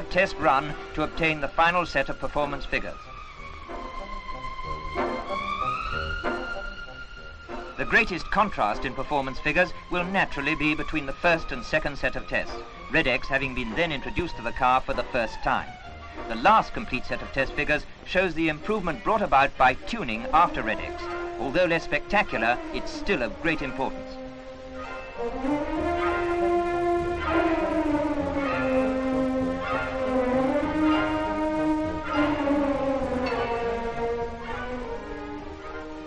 test run to obtain the final set of performance figures. The greatest contrast in performance figures will naturally be between the first and second set of tests, Red-X having been then introduced to the car for the first time. The last complete set of test figures shows the improvement brought about by tuning after Red-X. Although less spectacular, it's still of great importance.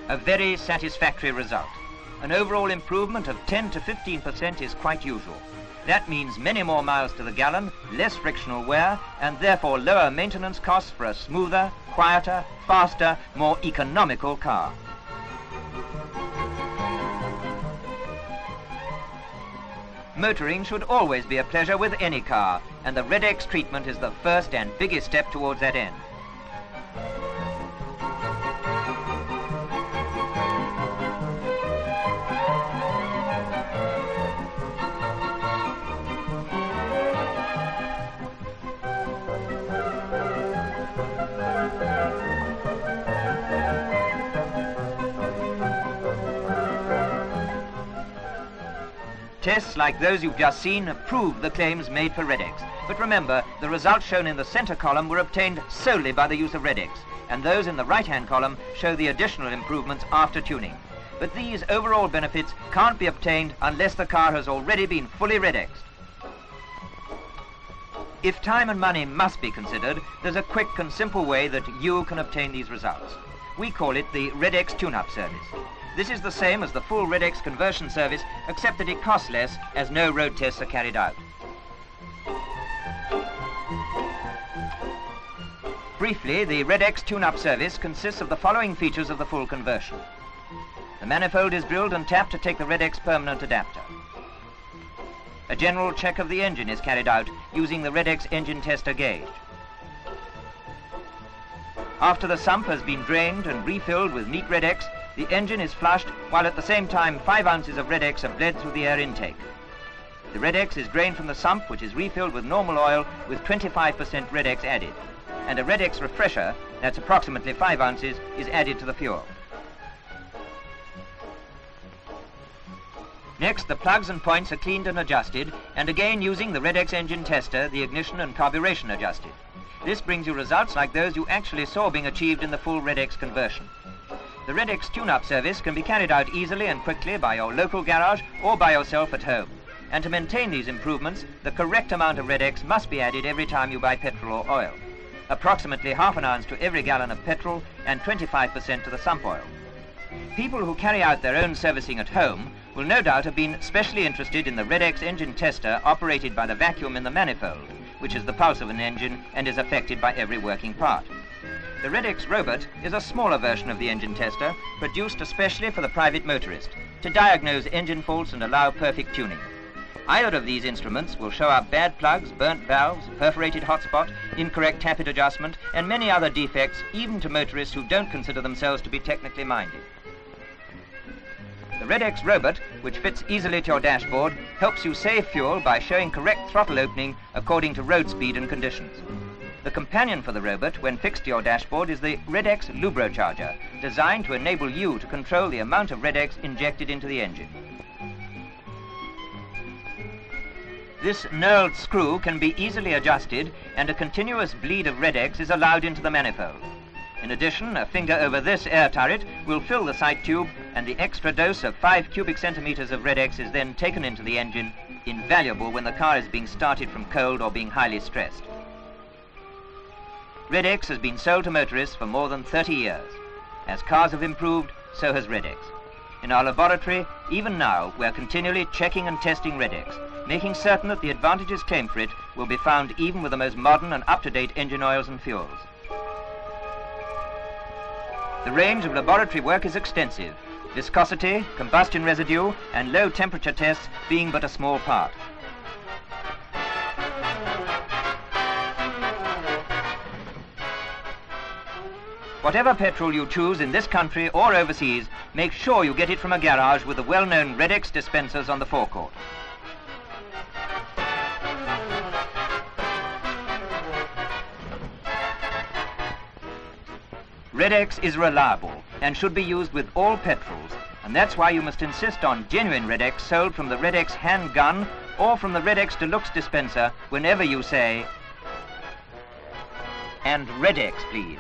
A very satisfactory result. An overall improvement of 10 to 15% is quite usual. That means many more miles to the gallon, less frictional wear, and therefore lower maintenance costs for a smoother, quieter, faster, more economical car. Motoring should always be a pleasure with any car, and the Red-X treatment is the first and biggest step towards that end. Tests like those you've just seen prove the claims made for Red-X. But remember, the results shown in the center column were obtained solely by the use of Red-X, and those in the right-hand column show the additional improvements after tuning. But these overall benefits can't be obtained unless the car has already been fully Red-X'd. If time and money must be considered, there's a quick and simple way that you can obtain these results. We call it the Red-X tune-up service. This is the same as the full Red-X conversion service, except that it costs less as no road tests are carried out. Briefly, the Red-X tune-up service consists of the following features of the full conversion. The manifold is drilled and tapped to take the Red-X permanent adapter. A general check of the engine is carried out using the Red-X engine tester gauge. After the sump has been drained and refilled with neat Red-X, the engine is flushed, while at the same time 5 ounces of Red-X are bled through the air intake. The Red-X is drained from the sump, which is refilled with normal oil with 25% Red-X added. And a Red-X refresher, that's approximately 5 ounces, is added to the fuel. Next, the plugs and points are cleaned and adjusted, and again using the Red-X engine tester, the ignition and carburation adjusted. This brings you results like those you actually saw being achieved in the full Red-X conversion. The Red-X tune-up service can be carried out easily and quickly by your local garage or by yourself at home. And to maintain these improvements, the correct amount of Red-X must be added every time you buy petrol or oil. Approximately ½ an ounce to every gallon of petrol and 25% to the sump oil. People who carry out their own servicing at home will no doubt have been specially interested in the Red-X engine tester operated by the vacuum in the manifold, which is the pulse of an engine and is affected by every working part. The Red-X robot is a smaller version of the engine tester, produced especially for the private motorist, to diagnose engine faults and allow perfect tuning. Either of these instruments will show up bad plugs, burnt valves, perforated hotspot, incorrect tappet adjustment, and many other defects, even to motorists who don't consider themselves to be technically minded. The Red-X robot, which fits easily to your dashboard, helps you save fuel by showing correct throttle opening according to road speed and conditions. The companion for the robot, when fixed to your dashboard, is the Red-X lubrocharger, designed to enable you to control the amount of Red-X injected into the engine. This knurled screw can be easily adjusted, and a continuous bleed of Red-X is allowed into the manifold. In addition, a finger over this air turret will fill the sight tube, and the extra dose of 5 cubic centimeters of Red-X is then taken into the engine, invaluable when the car is being started from cold or being highly stressed. Red-X has been sold to motorists for more than 30 years. As cars have improved, so has Red-X. In our laboratory, even now, we're continually checking and testing Red-X, making certain that the advantages claimed for it will be found even with the most modern and up-to-date engine oils and fuels. The range of laboratory work is extensive, viscosity, combustion residue, and low temperature tests being but a small part. Whatever petrol you choose in this country or overseas, make sure you get it from a garage with the well-known Red-X dispensers on the forecourt. Red-X is reliable and should be used with all petrols, and that's why you must insist on genuine Red-X sold from the Red-X handgun or from the Red-X Deluxe dispenser whenever you say, "And Red-X, please."